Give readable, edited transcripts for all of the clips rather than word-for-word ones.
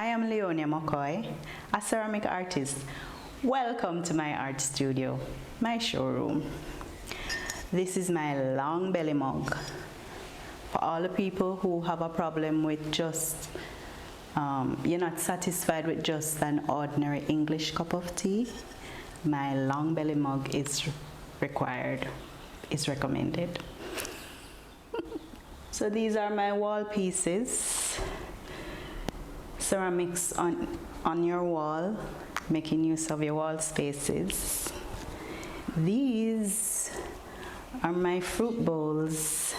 I am Leonia McKoy, a ceramic artist. Welcome to my art studio, my showroom. This is my long belly mug. For all the people who have a problem with just, you're not satisfied with just an ordinary English cup of tea, my long belly mug is required, is recommended. So these are my wall pieces. Ceramics on your wall, making use of your wall spaces. These are my fruit bowls.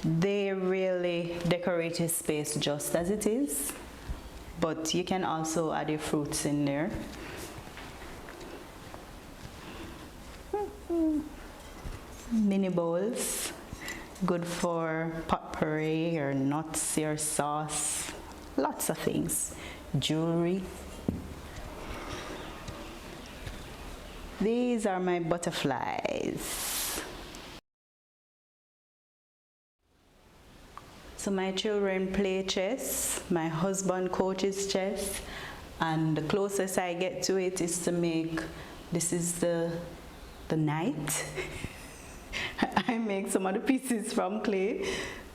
They really decorate your space just as it is, but you can also add your fruits in there. Mini bowls, good for potpourri or nuts or sauce, lots of things. Jewelry. These are my butterflies. So my children play chess, my husband coaches chess, and the closest I get to it is to make, this is the knight. I make some of the pieces from clay.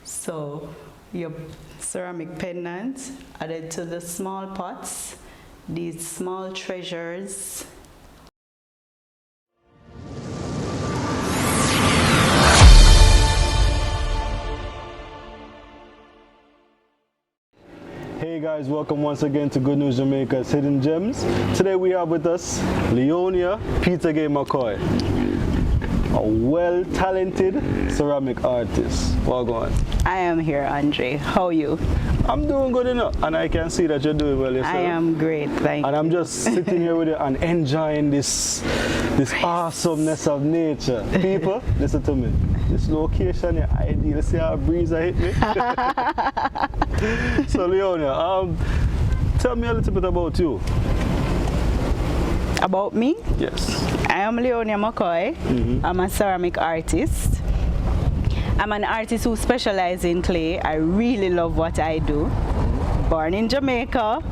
So your ceramic pendant added to the small pots, these small treasures. Hey guys, welcome once again to Good News Jamaica's Hidden Gems. Today we have with us Leonia McKoy, a well-talented ceramic artist. Welcome. I am here, Andre. How are you? I'm doing good enough, and I can see that you're doing well yourself. I am great, thank you. And I'm just sitting here with you and enjoying this awesomeness of nature. People, listen to me. This location is ideal. See how a breeze hit me? So Leonia, tell me a little bit about you. About me? Yes. I am Leonia McKoy. I'm a ceramic artist. I'm an artist who specializes in clay. I really love what I do. Born in Jamaica.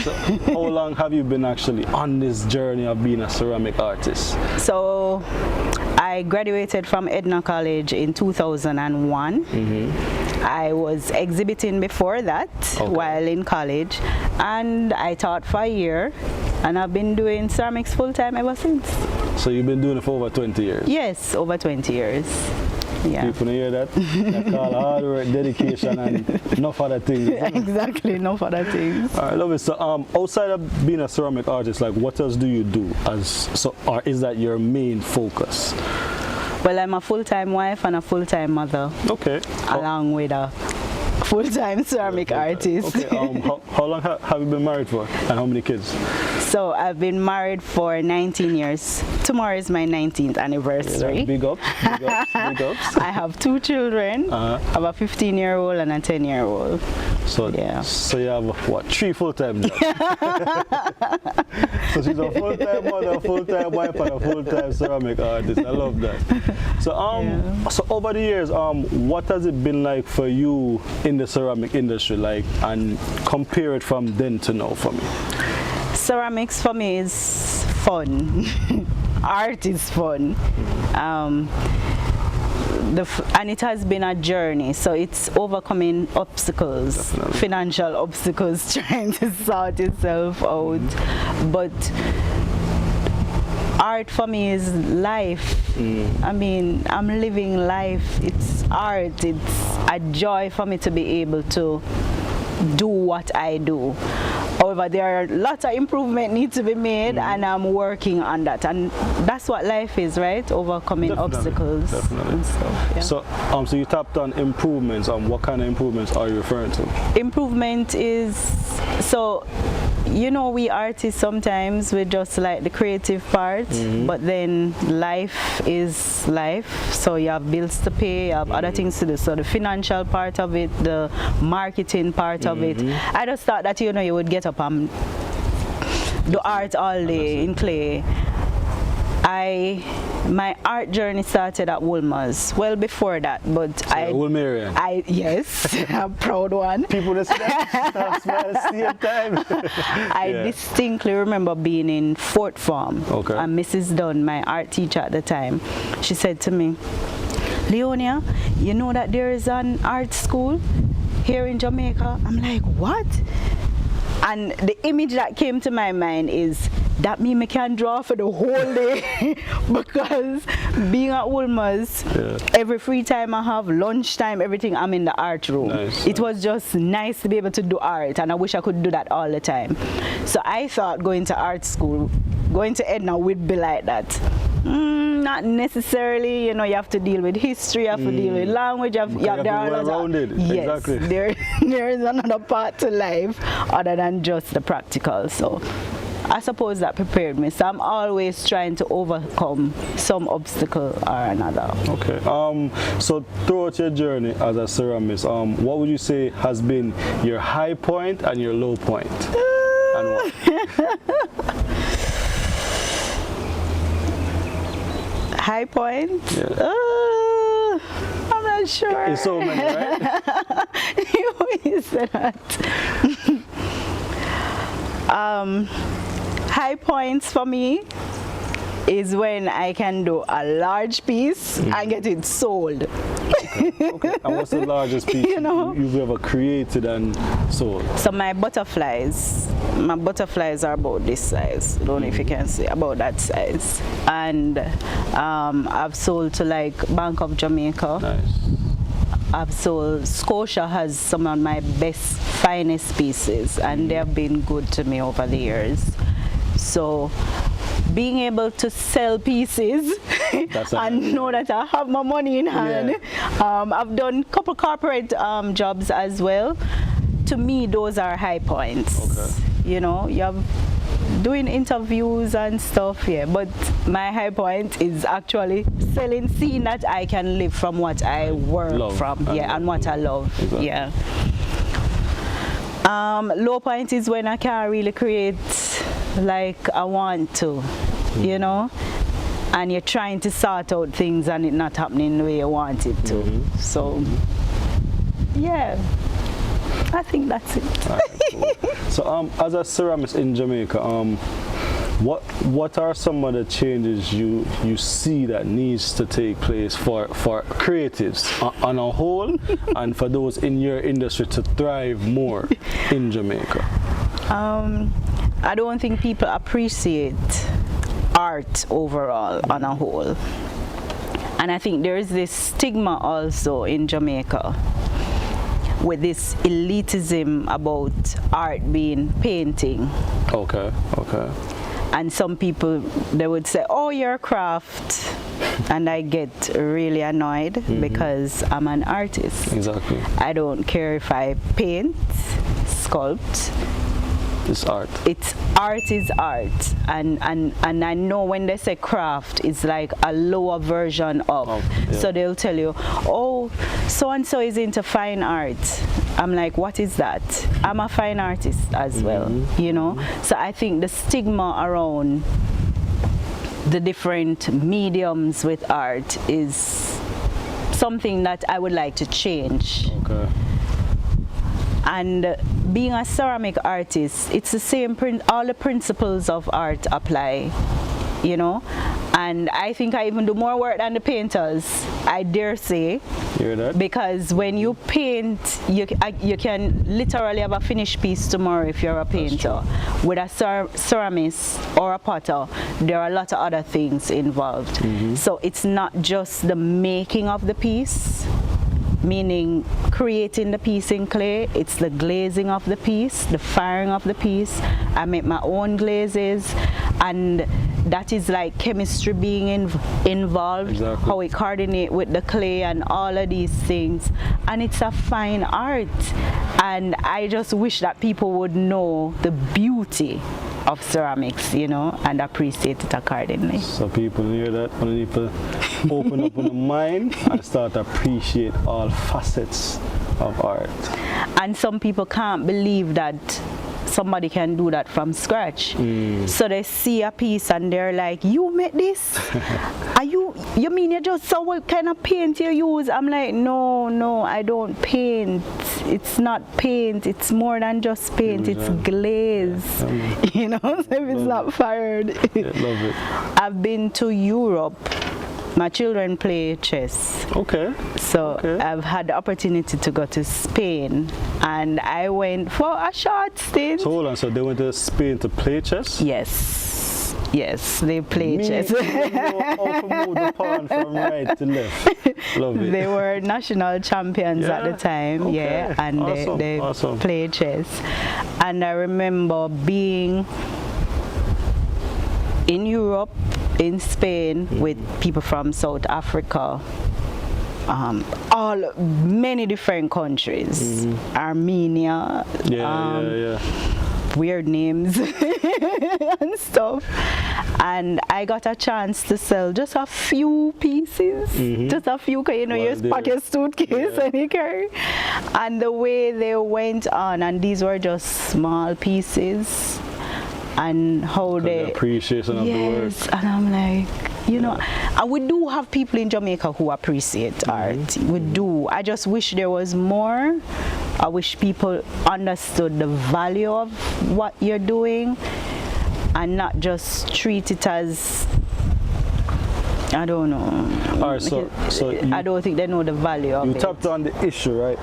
So how long have you been actually on this journey of being a ceramic artist? So I graduated from Edna College in 2001. I was exhibiting before that while in college, and I taught for a year, and I've been doing ceramics full-time ever since. So you've been doing it for over 20 years? Yes, over 20 years. Yeah. People hear that? They call hard work, dedication, and enough other things. Exactly, enough other things. All right, love it. So, outside of being a ceramic artist, like, what else do you do? Or is that your main focus? Well, I'm a full-time wife and a full-time mother. Okay. Along with a full-time ceramic artist. Okay. How long have you been married for, and how many kids? So I've been married for 19 years. Tomorrow is my 19th anniversary. Yeah, big ups, big ups, big ups. I have 2 children. I have a 15-year-old and a 10-year-old. So yeah. So you have what, 3 full-time jobs? So she's a full-time mother, a full-time wife, and a full-time ceramic artist. I love that. So so over the years, what has it been like for you in the ceramic industry, like, and compare it from then to now for me? Ceramics for me is fun. Art is fun. And it has been a journey, so it's overcoming obstacles, financial obstacles, trying to sort itself out. But art for me is life. I mean, I'm living life. It's art. It's a joy for me to be able to do what I do. However, there are lots of improvement need to be made, and I'm working on that. And that's what life is, right? Overcoming obstacles and stuff. Yeah. So, so you tapped on improvements. What kind of improvements are you referring to? Improvement is, so, you know, we artists sometimes we just like the creative part, but then life is life. So you have bills to pay, you have other things to do. So the financial part of it, the marketing part of it. I just thought that, you know, you would get up and do art all day in clay. my art journey started at Wolmer's. Well, before that, but Wolmer. Yes, I'm a proud one. People that smile at the same time. I distinctly remember being in fourth form. Okay. And Mrs. Dunn, my art teacher at the time, she said to me, Leonia, you know that there is an art school here in Jamaica? I'm like, what? And the image that came to my mind is that me can draw for the whole day because being at Wolmer's, every free time I have, lunchtime, everything, I'm in the art room. Nice, it was just nice to be able to do art, and I wish I could do that all the time. So I thought going to art school, going to Edna would be like that. Not necessarily, you know, you have to deal with history, you have to deal with language, there are well-rounded. Yes, exactly. there is another part to life other than just the practical. So I suppose that prepared me. So I'm always trying to overcome some obstacle or another. Okay. So throughout your journey as a ceramist, what would you say has been your high point and your low point? And what? High point? Yeah. I'm not sure. It's so many, right? You said that. High points for me is when I can do a large piece and get it sold. Okay. And what's the largest piece you've ever created and sold? So my butterflies are about this size. I don't know if you can see, about that size. And I've sold to like Bank of Jamaica. Nice. I've sold, Scotia has some of my best, finest pieces, and they have been good to me over the years. So being able to sell pieces and know that I have my money in hand. I've done a couple corporate jobs as well. To me, those are high points. Okay. You know, you have doing interviews and stuff, but my high point is actually selling, seeing that I can live from what I work from, and what I love. Exactly. Low point is when I can't really create like I want to, you know, and you're trying to sort out things and it's not happening the way you want it to. So, I think that's it. All right, cool. So, as a ceramist in Jamaica, what are some of the changes you see that needs to take place for creatives on a whole and for those in your industry to thrive more in Jamaica? I don't think people appreciate art overall on a whole. And I think there is this stigma also in Jamaica with this elitism about art being painting. Okay. And some people, they would say, oh, you're a craft. And I get really annoyed because I'm an artist. Exactly. I don't care if I paint, sculpt. It's art. It's art is art, and I know when they say craft, it's like a lower version of. So they'll tell you, oh, so and so is into fine art. I'm like, what is that? I'm a fine artist as well, you know. So I think the stigma around the different mediums with art is something that I would like to change. Okay. And being a ceramic artist, it's the same, all the principles of art apply, you know. And I think I even do more work than the painters, I dare say. Hear that? Because when you paint, you can literally have a finished piece tomorrow if you're a painter. With a ceramist or a potter, there are a lot of other things involved. So it's not just the making of the piece, meaning creating the piece in clay. It's the glazing of the piece, the firing of the piece. I make my own glazes, and that is like chemistry being involved, how we coordinate with the clay and all of these things. And it's a fine art, and I just wish that people would know the beauty of ceramics, you know, and appreciate it accordingly. So people hear that, when people open up their mind and start to appreciate all facets of art. And some people can't believe that somebody can do that from scratch. So they see a piece and they're like, you made this? You mean you just saw what kind of paint you use? I'm like, no, I don't paint. It's not paint, it's more than just paint, it's glaze. You know, so if it's not fired. Love it. I've been to Europe. My children play chess. Okay. So I've had the opportunity to go to Spain, and I went for a short stint. So hold on, so they went to Spain to play chess? Yes, they play chess. How to move the pawn from right to left. Love it. They were national champions at the time, and they play chess. And I remember being in Europe, in Spain, with people from South Africa, many different countries, Armenia, weird names and stuff, and I got a chance to sell just a few pieces, just a few, you know, you just pack your suitcase and you carry, and the way they went on, and these were just small pieces, and how they appreciation of the work. And I'm like, you know, and we do have people in Jamaica who appreciate art. We do. I just wish there was more. I wish people understood the value of what you're doing and not just treat it as, I don't know. All right, so I don't think they know the value of it. You tapped on the issue, right?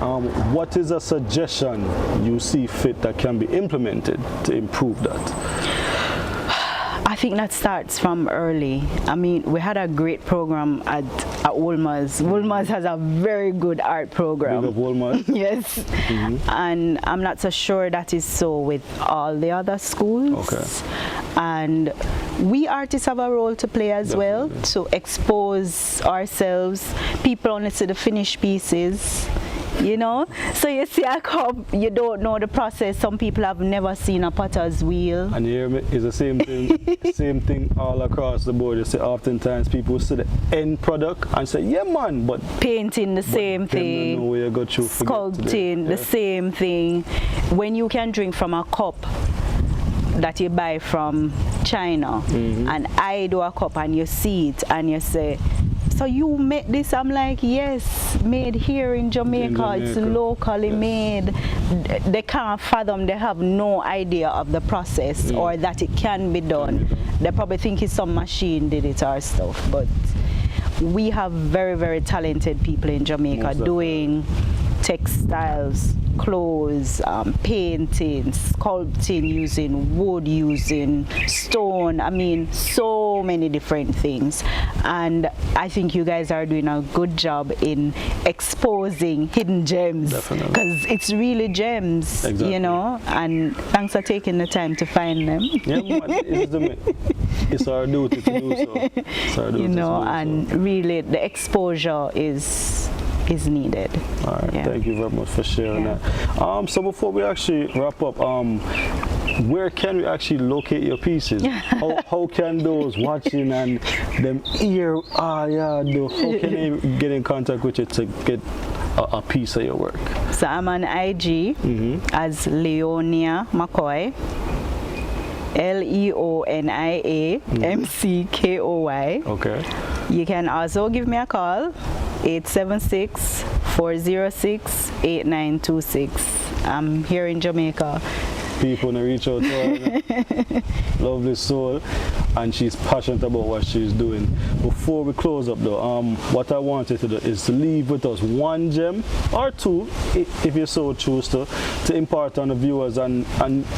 What is a suggestion you see fit that can be implemented to improve that? I think that starts from early. I mean, we had a great program at Wolmer's. Wolmer's has a very good art program. Big of Wolmer. Yes. And I'm not so sure that is so with all the other schools. Okay. And we artists have a role to play as well, to expose ourselves. People only see the finished pieces, you know. So you see a cup, you don't know the process. Some people have never seen a potter's wheel. And you hear me? It's the same thing, same thing all across the board. You see, oftentimes people see the end product and say, yeah man, but painting the same thing, know where you go through sculpting the same thing. When you can drink from a cup that you buy from China, and I do a cup and you see it and you say, so you made this? I'm like, yes, made here in Jamaica. It's locally made. They can't fathom, they have no idea of the process or that it can be done. They probably think it's some machine did it or stuff, but we have very, very talented people in Jamaica doing textiles, clothes, painting, sculpting, using wood, using stone. I mean, so many different things. And I think you guys are doing a good job in exposing hidden gems. Because it's really gems, you know, and thanks for taking the time to find them. Yeah, it's our duty to do so. It's our duty you know, and really the exposure is needed. All right, thank you very much for sharing that. So before we actually wrap up, where can we actually locate your pieces? how can those watching and them hear, how can they get in contact with you to get a piece of your work? So I'm on IG as Leonia McKoy. Leonia McKoy. Okay. You can also give me a call, 876-406-8926. I'm here in Jamaica. People want to reach out to her. Lovely soul, and she's passionate about what she's doing. Before we close up though, what I want you to do is to leave with us one gem or two, if you so choose to impart on the viewers and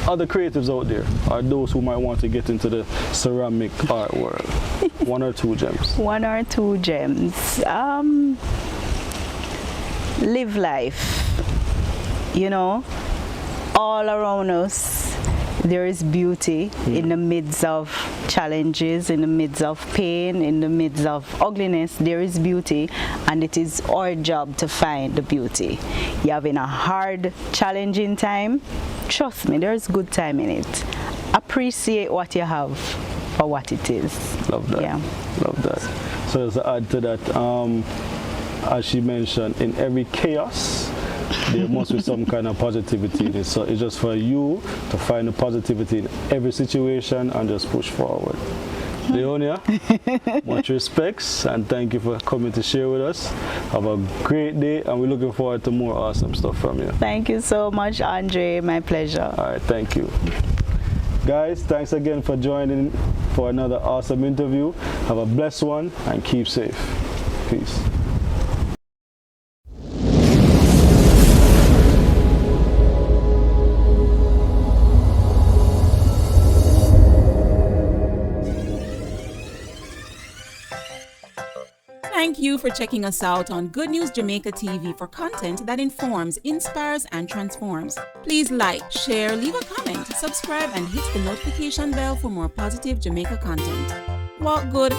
other creatives out there, or those who might want to get into the ceramic art world. One or two gems. One or two gems. Live life, you know. All around us there is beauty in the midst of challenges, in the midst of pain, in the midst of ugliness. There is beauty, and it is our job to find the beauty. You're having a hard, challenging time, trust me, there's good time in it. Appreciate what you have for what it is. Love that. Yeah. Love that. So to add to that, as she mentioned, in every chaos there must be some kind of positivity in it. So it's just for you to find the positivity in every situation and just push forward. Leonia, much respects and thank you for coming to share with us. Have a great day and we're looking forward to more awesome stuff from you. Thank you so much, Andre. My pleasure. All right, thank you. Guys, thanks again for joining for another awesome interview. Have a blessed one and keep safe. Peace. Thank you for checking us out on Good News Jamaica TV for content that informs, inspires, and transforms. Please like, share, leave a comment, subscribe, and hit the notification bell for more positive Jamaica content. Walk good,